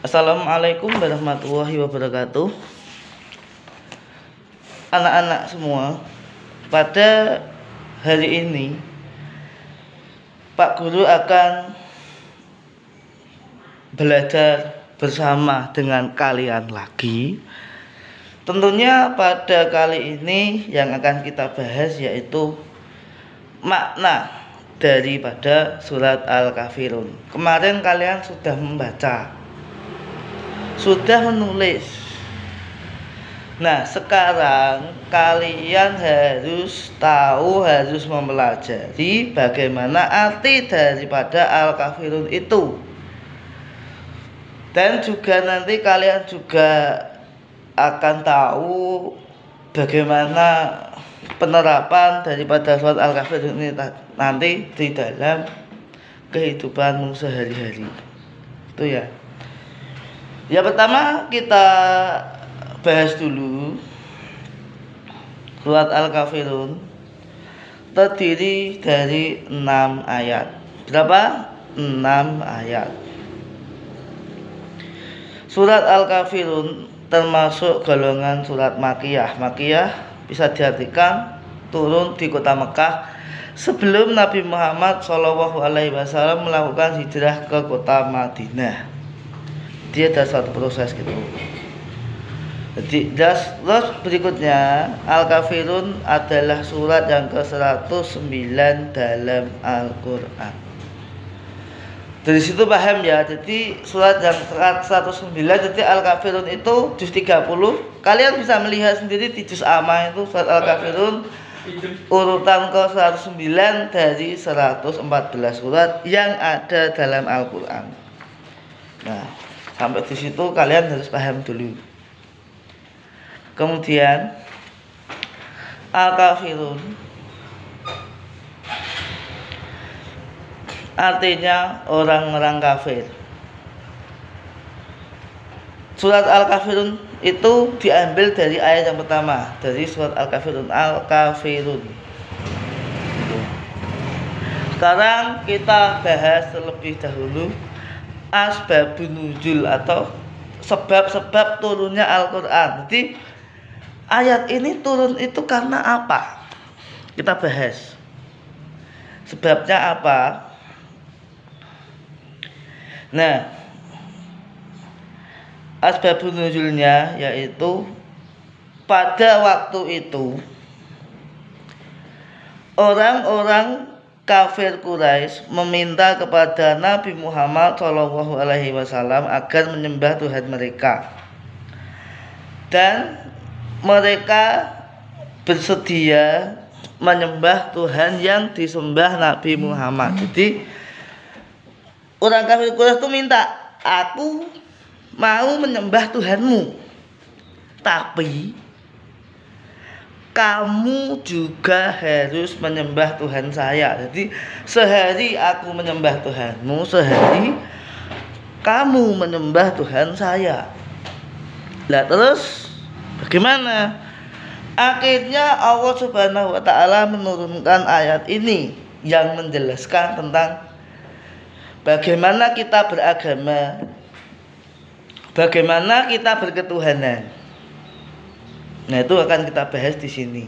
Assalamualaikum warahmatullahi wabarakatuh. Anak-anak semua, pada hari ini Pak Guru akan belajar bersama dengan kalian lagi. Tentunya pada kali ini yang akan kita bahas yaitu makna daripada surat Al-Kafirun. Kemarin kalian sudah membaca, sudah menulis. Nah, sekarang kalian harus tahu, harus mempelajari bagaimana arti daripada Al-Kafirun itu. Dan juga nanti kalian juga akan tahu bagaimana penerapan daripada surat Al-Kafirun ini nanti di dalam kehidupanmu sehari-hari. Itu ya. Yang pertama kita bahas dulu surat Al-Kafirun terdiri dari 6 ayat. Berapa? 6 ayat. Surat Al-Kafirun termasuk golongan surat Makkiyah. Makkiyah bisa diartikan turun di kota Mekah sebelum Nabi Muhammad SAW melakukan hijrah ke kota Madinah. Dia ada satu proses gitu. Jadi terus berikutnya Al-Kafirun adalah surat yang ke-109 dalam Al-Quran. Dari situ paham ya. Jadi surat yang 109, jadi Al-Kafirun itu juz 30. Kalian bisa melihat sendiri di juz amma itu surat Al-Kafirun urutan ke-109 dari 114 surat yang ada dalam Al-Quran. Nah, sampai di situ kalian harus paham dulu. Kemudian Al-Kafirun artinya orang-orang kafir. Surat Al-Kafirun itu diambil dari ayat yang pertama dari surat Al-Kafirun. Al-Kafirun. Sekarang kita bahas terlebih dahulu asbabun nuzul atau sebab-sebab turunnya Al-Quran. Jadi ayat ini turun itu karena apa? Kita bahas sebabnya apa. Nah, asbabun nuzulnya yaitu pada waktu itu orang-orang kafir Quraisy meminta kepada Nabi Muhammad SAW agar menyembah Tuhan mereka, dan mereka bersedia menyembah Tuhan yang disembah Nabi Muhammad. Jadi orang kafir Quraisy itu minta, aku mau menyembah Tuhanmu, tapi kamu juga harus menyembah Tuhan saya. Jadi sehari aku menyembah Tuhanmu, sehari kamu menyembah Tuhan saya. Lah terus bagaimana? Akhirnya Allah Subhanahu wa Ta'ala menurunkan ayat ini yang menjelaskan tentang bagaimana kita beragama, bagaimana kita berketuhanan. Nah, itu akan kita bahas di sini.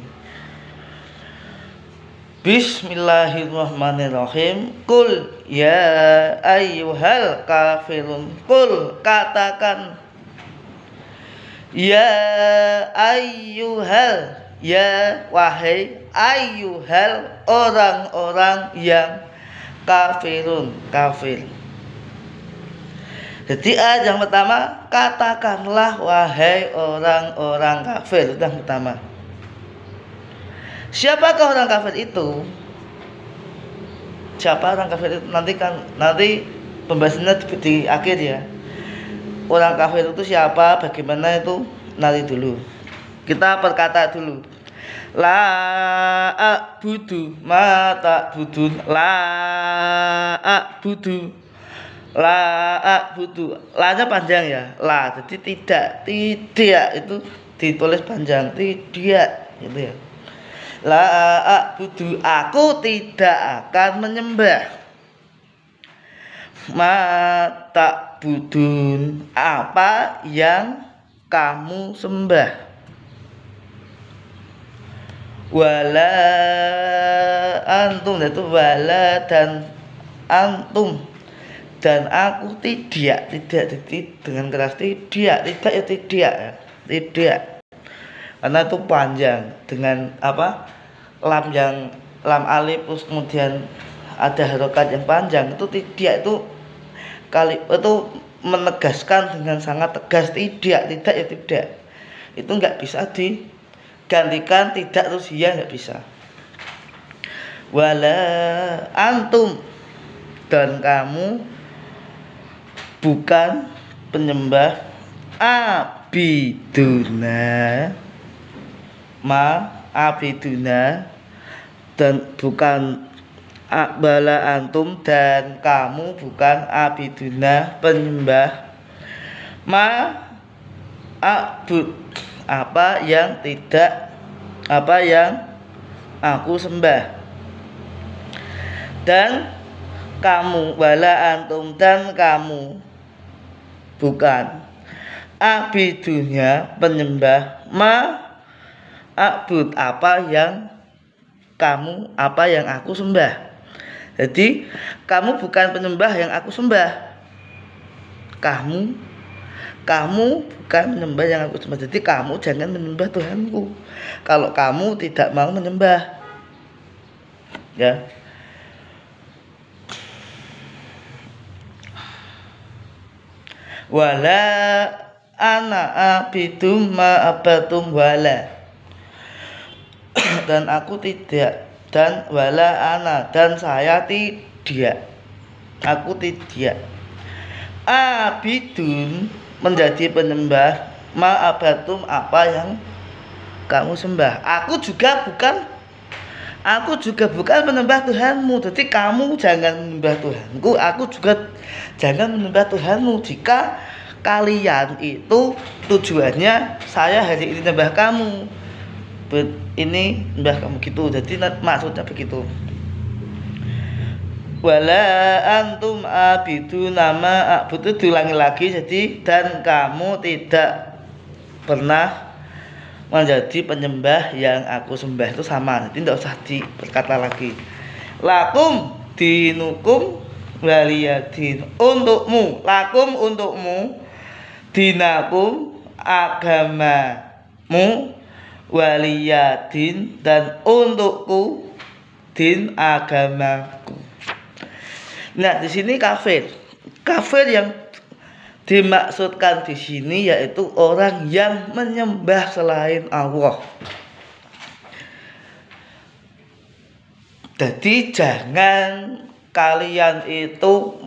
Bismillahirrahmanirrahim. Qul ya ayyuhal kafirun. Qul, katakan, ya ayyuhal, ya wahai ayyuhal, orang-orang yang kafirun, kafir. Jadi ayat yang pertama, katakanlah wahai orang-orang kafir. Itu yang pertama. Siapakah orang kafir itu? Siapa orang kafir itu? Nanti pembahasannya di akhir ya. Orang kafir itu siapa? Bagaimana itu? Nanti dulu. Kita perkata dulu. La a'budu ma ta'budun. La a'budu. La a'budu. La-nya panjang ya. La, jadi tidak itu ditulis panjang. Tidak gitu ya. La a'budu, aku tidak akan menyembah ma tak budun, apa yang kamu sembah. Wala antum, itu wala dan antum, dan aku tidak dengan keras, tidak ya tidak, karena itu panjang dengan apa, lam alif terus kemudian ada harokat yang panjang, itu tidak itu kali itu menegaskan dengan sangat tegas, tidak ya tidak, itu nggak bisa digantikan tidak terus ya, nggak bisa. Wala antum, dan kamu bukan penyembah, abiduna abiduna, dan bukan bala antum, dan kamu bukan abiduna penyembah, abud, apa yang aku sembah. Dan kamu, wala antum, dan kamu bukan abidunya penyembah, abud, apa yang aku sembah. Jadi kamu bukan penyembah yang aku sembah, kamu bukan menyembah yang aku sembah. Jadi kamu jangan menyembah Tuhanku kalau kamu tidak mau menyembah, ya. Wala ana abidum ma abatum, wala dan aku tidak, dan wala ana, dan saya tidak, aku tidak abidun menjadi penyembah, ma abatum, apa yang kamu sembah. Aku juga bukan menyembah Tuhanmu. Jadi kamu jangan menyembah Tuhanku, aku juga jangan menyembah Tuhanmu. Jika kalian itu tujuannya saya hari ini menyembah kamu, ini menyembah kamu gitu, jadi maksudnya begitu. Wala antum abidu nama abud, itu diulangi lagi, jadi dan kamu tidak pernah menjadi penyembah yang aku sembah, itu sama, jadi tidak usah diperkata lagi. Lakum dinukum waliyadin, untukmu, lakum untukmu, dinakum agamamu, waliyadin dan untukku, din agamaku. Nah, di sini kafir yang dimaksudkan di sini yaitu orang yang menyembah selain Allah. Jadi jangan kalian itu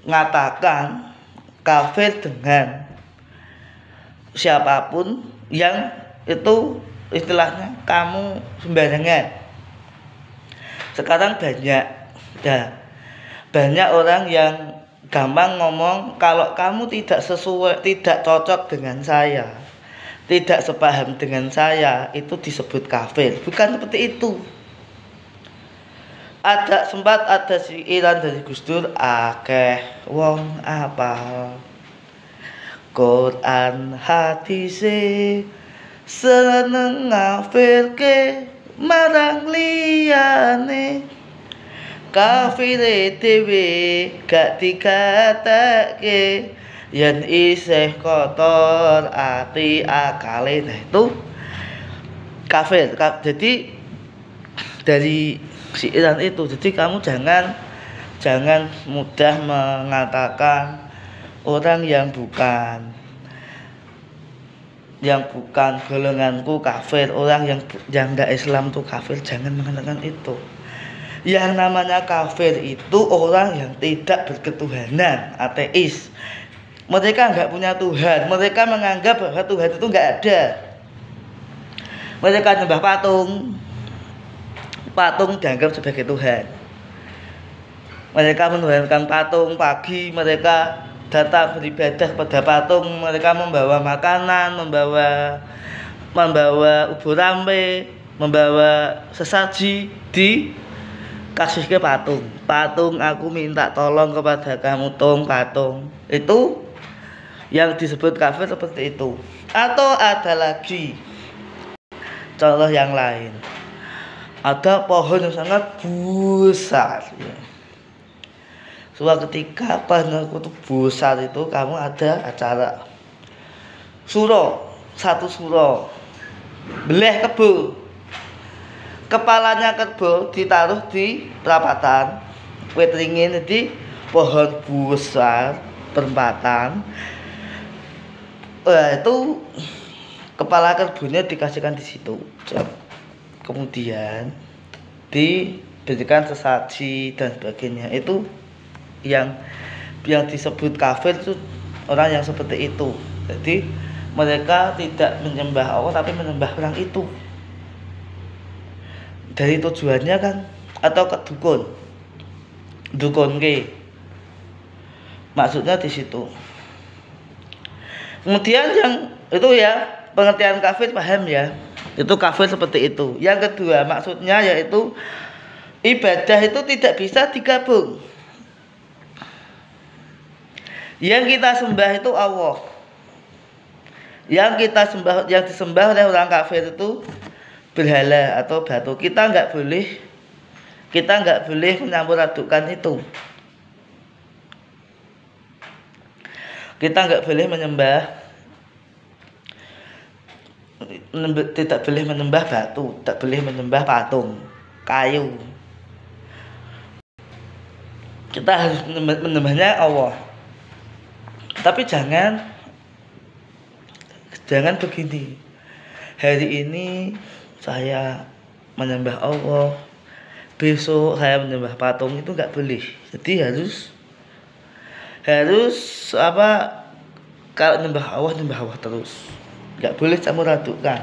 mengatakan kafir dengan siapapun yang itu istilahnya kamu sembarangan. Sekarang banyak orang yang gampang ngomong, kalau kamu tidak cocok dengan saya, tidak sepaham dengan saya, itu disebut kafir. Bukan seperti itu. Sempat ada siiran dari Gus Dur, akeh wong apal Quran hadise, seneng ngafirke marang liyane, kafire dhewe gak dikatake yen isih kotor ati akale. Nah, itu kafir. Jadi dari siiran itu, jadi kamu jangan mudah mengatakan orang yang bukan golonganku kafir, orang yang enggak Islam tuh kafir, jangan mengatakan itu. Yang namanya kafir itu orang yang tidak berketuhanan, ateis. Mereka enggak punya Tuhan, mereka menganggap bahwa Tuhan itu enggak ada. Mereka nyembah patung dianggap sebagai Tuhan. Mereka menuhankan patung, pagi mereka datang beribadah pada patung, mereka membawa makanan, membawa ubur rampe, membawa sesaji di kasusnya patung aku minta tolong kepada kamu patung itu yang disebut kafir seperti itu. Atau ada lagi contoh yang lain, ada pohon yang sangat besar ya. Suatu ketika pohon itu besar itu kamu ada acara satu suro belah kebo, kepalanya kebo ditaruh di perapatan wit ringin di pohon besar perempatan. Itu kepala kebonya dikasihkan di situ, kemudian diberikan sesaji dan sebagainya. Itu yang disebut kafir itu orang yang seperti itu. Jadi mereka tidak menyembah Allah tapi menyembah orang itu. Dari tujuannya kan atau ke dukun ke maksudnya di situ. Kemudian yang itu ya pengertian kafir paham ya, itu kafir seperti itu. Yang kedua maksudnya yaitu ibadah itu tidak bisa digabung. Yang kita sembah itu Allah. Yang disembah oleh orang kafir itu berhala atau batu. Kita nggak boleh mencampur adukan itu. Kita nggak boleh tidak boleh menyembah batu, tidak boleh menyembah patung, kayu. Kita harus menyembahnya Allah. Tapi jangan begini. Hari ini saya menyembah Allah, besok saya menyembah patung, itu nggak boleh. Jadi harus kalau nyembah Allah terus, nggak boleh campur adukan.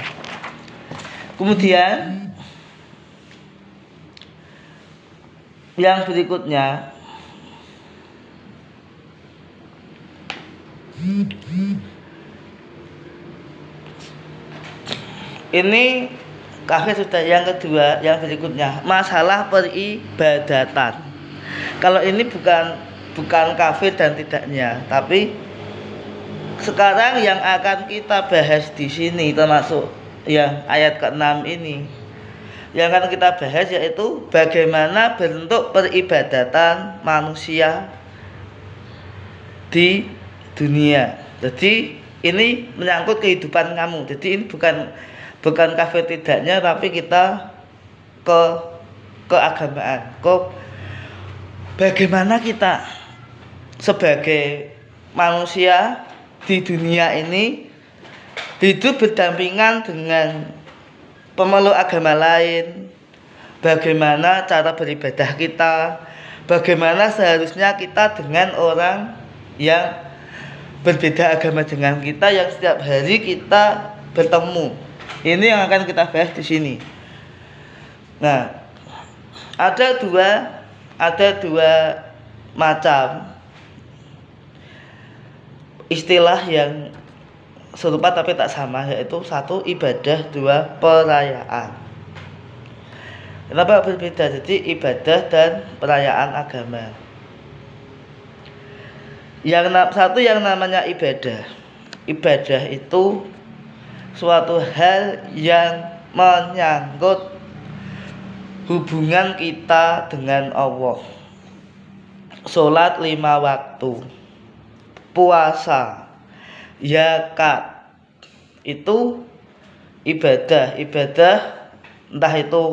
Kemudian yang berikutnya ini kafir sudah. Yang kedua yang berikutnya masalah peribadatan. Kalau ini bukan kafir dan tidaknya, tapi sekarang yang akan kita bahas di sini termasuk yang ayat ke-6 ini, yang akan kita bahas yaitu bagaimana bentuk peribadatan manusia di dunia. Jadi ini menyangkut kehidupan kamu. Jadi ini bukan kafir tidaknya, tapi kita ke keagamaan, bagaimana kita sebagai manusia di dunia ini hidup berdampingan dengan pemeluk agama lain, bagaimana cara beribadah kita, bagaimana seharusnya kita dengan orang yang berbeda agama dengan kita, yang setiap hari kita bertemu. Ini yang akan kita bahas di sini. Nah, ada dua macam istilah yang serupa tapi tak sama, yaitu satu ibadah, dua perayaan. Kenapa berbeda? Jadi ibadah dan perayaan agama. Satu yang namanya ibadah. Ibadah itu suatu hal yang menyangkut hubungan kita dengan Allah. Sholat 5 waktu, puasa, zakat, itu ibadah. Entah itu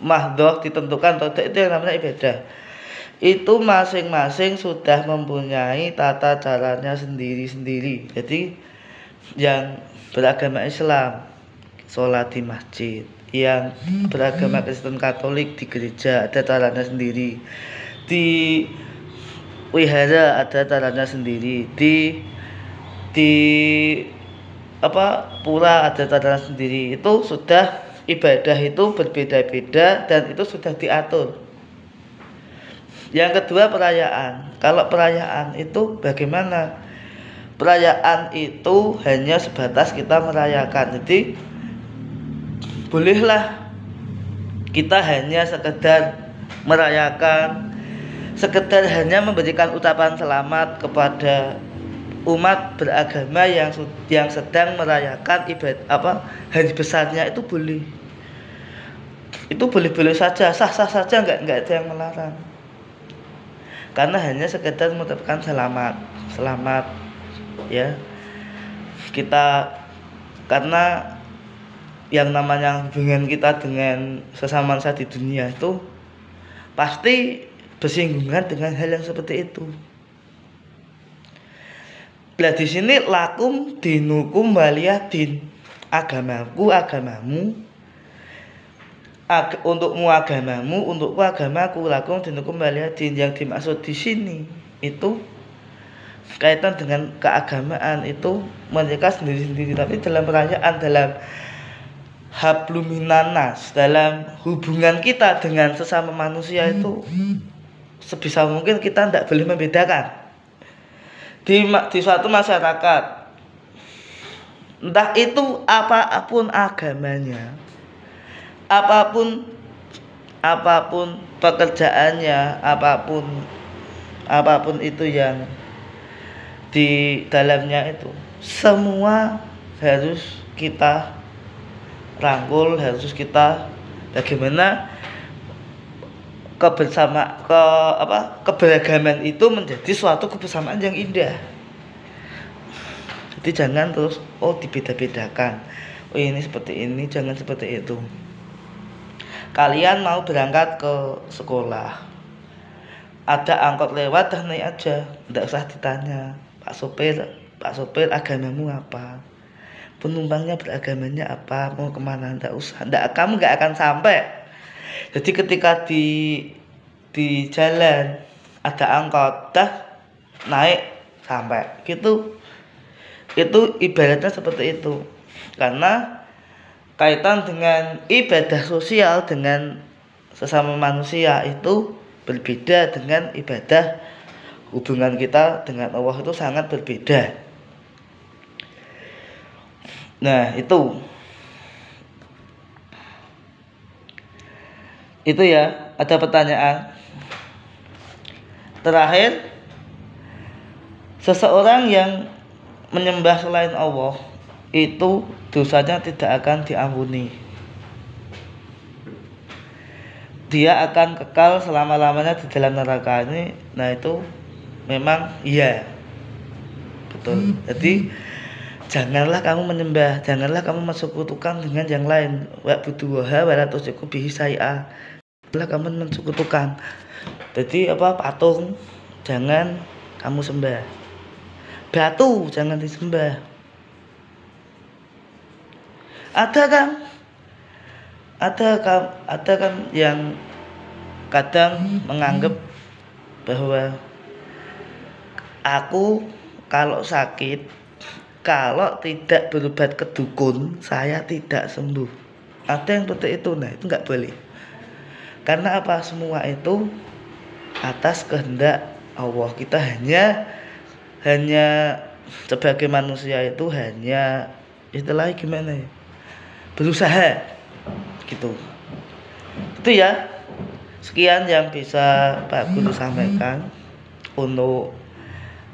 mahdhah ditentukan atau tidak, itu yang namanya ibadah. Itu masing-masing sudah mempunyai tata caranya sendiri-sendiri. Jadi yang beragama Islam sholat di masjid, yang beragama Kristen Katolik di gereja ada caranya sendiri, di wihara ada caranya sendiri, di pura ada caranya sendiri. Itu sudah ibadah itu berbeda-beda dan itu sudah diatur. Yang kedua perayaan. Kalau perayaan itu bagaimana? Perayaan itu hanya sebatas kita merayakan. Jadi bolehlah kita hanya sekedar merayakan, sekedar hanya memberikan ucapan selamat kepada umat beragama yang sedang merayakan hari besarnya, itu boleh. Itu boleh-boleh saja, sah-sah saja, nggak ada yang melarang. Karena hanya sekedar mengucapkan selamat ya. Kita, karena yang namanya hubungan kita dengan sesama manusia di dunia itu pasti bersinggungan dengan hal yang seperti itu. Lah di sini lakum dinukum waliyadin, agamaku agamamu, untukmu agamamu, untukku agamaku, lakum dinukum waliyadin. Yang dimaksud di sini itu kaitan dengan keagamaan, itu mereka sendiri-sendiri, tapi dalam perayaan, dalam habluminanas, dalam hubungan kita dengan sesama manusia itu sebisa mungkin kita tidak boleh membedakan di suatu masyarakat, entah itu apapun agamanya, apapun pekerjaannya, apapun itu yang di dalamnya, itu semua harus kita rangkul, harus kita bagaimana keberagaman itu menjadi suatu kebersamaan yang indah. Jadi jangan terus dibeda-bedakan, ini seperti ini, jangan seperti itu. Kalian mau berangkat ke sekolah, ada angkot lewat, dah naik aja, tidak usah ditanya, Pak sopir agamamu apa, penumpangnya beragamanya apa, mau kemana, tidak usah, kamu nggak akan sampai. Jadi ketika di jalan ada angkot, dah naik sampai gitu, itu ibaratnya seperti itu. Karena kaitan dengan ibadah sosial dengan sesama manusia itu berbeda dengan ibadah hubungan kita dengan Allah, itu sangat berbeda. Nah, itu ya. Ada pertanyaan terakhir, seseorang yang menyembah selain Allah itu dosanya tidak akan diampuni, dia akan kekal selama-lamanya di dalam neraka ini. Nah, itu memang iya, betul. Jadi janganlah kamu menyembah, janganlah kamu mensekutukan dengan yang lain. Wa buduha wa la tusyriku bihi syai'a. Janganlah kamu mensekutukan. Jadi patung jangan kamu sembah. Batu jangan disembah. Ada kan yang kadang menganggap bahwa aku kalau sakit, kalau tidak berobat ke dukun, saya tidak sembuh. Ada yang seperti itu. Nah, itu nggak boleh. Karena semua itu atas kehendak Allah. Kita hanya sebagai manusia itu hanya istilahnya gimana ya, berusaha gitu. Itu ya. Sekian yang bisa Pak Guru sampaikan untuk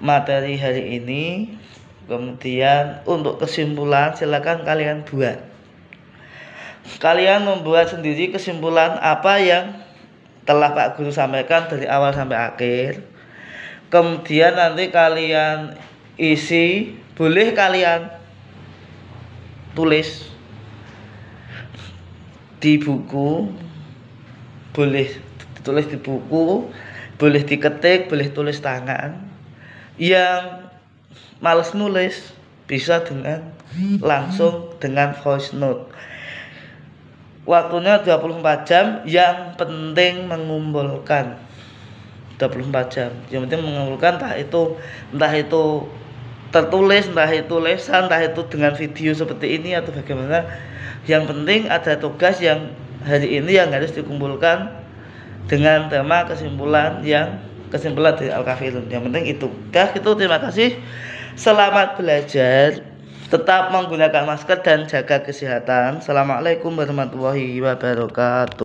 materi hari ini. Kemudian untuk kesimpulan silakan kalian buat. Kalian membuat sendiri kesimpulan apa yang telah Pak Guru sampaikan dari awal sampai akhir. Kemudian nanti kalian isi, boleh kalian tulis di buku, boleh ditulis di buku, boleh diketik, boleh tulis tangan. Yang males nulis bisa langsung dengan voice note. Waktunya 24 jam, yang penting mengumpulkan 24 jam. Yang penting mengumpulkan, entah itu tertulis, entah itu lesan, entah itu dengan video seperti ini atau bagaimana. Yang penting ada tugas yang hari ini yang harus dikumpulkan dengan tema kesimpulan dari Al-Kafirun. Yang penting itu. Terima kasih. Selamat belajar. Tetap menggunakan masker dan jaga kesehatan. Assalamualaikum warahmatullahi wabarakatuh.